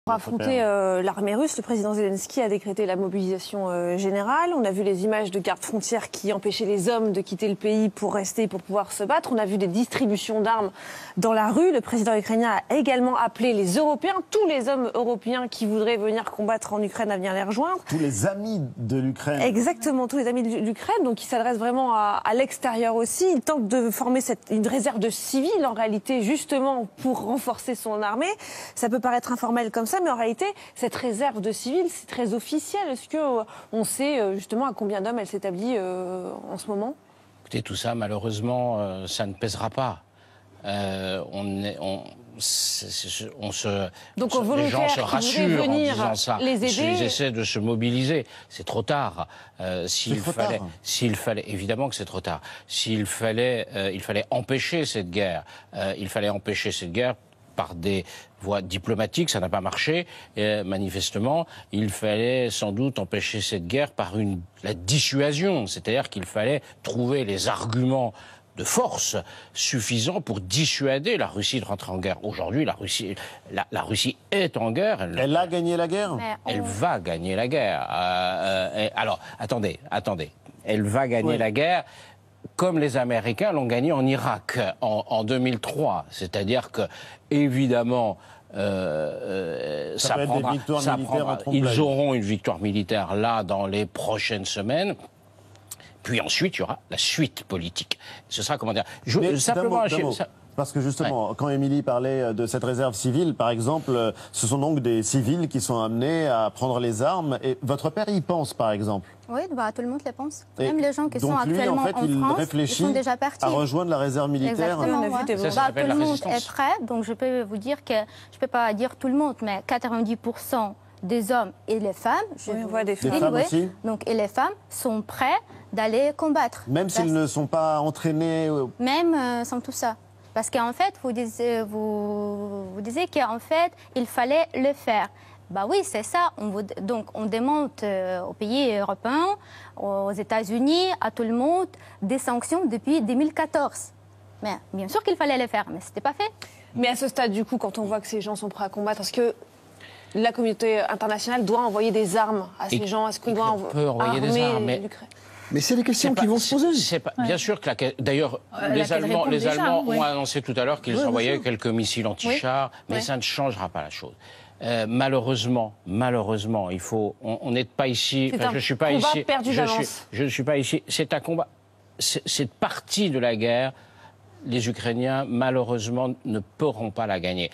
Pour affronter l'armée russe, le président Zelensky a décrété la mobilisation générale. On a vu les images de gardes-frontières qui empêchaient les hommes de quitter le pays pour rester, pour pouvoir se battre. On a vu des distributions d'armes dans la rue. Le président ukrainien a également appelé les Européens, tous les hommes européens qui voudraient venir combattre en Ukraine à venir les rejoindre. Tous les amis de l'Ukraine. Exactement, tous les amis de l'Ukraine. Donc il s'adresse vraiment à l'extérieur aussi. Il tente de former une réserve de civils en réalité, justement pour renforcer son armée. Ça peut paraître informel comme ça, mais en réalité, cette réserve de civils, c'est très officiel. Est-ce qu'on sait justement à combien d'hommes elle s'établit en ce moment? Écoutez, tout ça, malheureusement, ça ne pèsera pas. Les gens se rassurent en disant ça. Ils essaient de se mobiliser. C'est trop tard. S'il fallait, évidemment que c'est trop tard. Il fallait empêcher cette guerre. Il fallait empêcher cette guerre par des voies diplomatiques, ça n'a pas marché. Manifestement, il fallait sans doute empêcher cette guerre par la dissuasion, c'est-à-dire qu'il fallait trouver les arguments de force suffisants pour dissuader la Russie de rentrer en guerre. Aujourd'hui, la Russie est en guerre. Elle a gagné la guerre. Elle va gagner la guerre. Alors, attendez. Elle va gagner la guerre comme les Américains l'ont gagné en Irak en 2003. C'est-à-dire que, évidemment, ils auront une victoire militaire là dans les prochaines semaines. Puis ensuite, il y aura la suite politique. Ce sera, comment dire, parce que justement, quand Émilie parlait de cette réserve civile, par exemple, ce sont donc des civils qui sont amenés à prendre les armes. Et votre père y pense, par exemple? Oui, tout le monde le pense. Même les gens qui sont actuellement en France, ils sont déjà partis à rejoindre la réserve militaire. Exactement, tout le monde est prêt. Donc je peux vous dire que, je ne peux pas dire tout le monde, mais 90% des hommes et les femmes, aussi. Donc, et les femmes sont prêts d'aller combattre. Même s'ils ne sont pas entraînés. Même sans tout ça. Parce qu'en fait, vous disiez qu'en fait, il fallait le faire. Bah oui, c'est ça. Donc, on demande aux pays européens, aux États-Unis, à tout le monde, des sanctions depuis 2014. Mais bien sûr qu'il fallait le faire, mais ce n'était pas fait. Mais à ce stade, du coup, quand on voit que ces gens sont prêts à combattre, est-ce que la communauté internationale doit envoyer des armes à ces gens? Est-ce qu'on doit envoyer des armes? Mais c'est des questions qui vont se poser. Bien sûr que d'ailleurs, les Allemands ont annoncé tout à l'heure qu'ils envoyaient quelques missiles anti-chars, mais ça ne changera pas la chose. Malheureusement, on n'est pas ici. Je ne suis pas ici. Je ne suis pas ici. C'est un combat. Cette partie de la guerre, les Ukrainiens, malheureusement, ne pourront pas la gagner.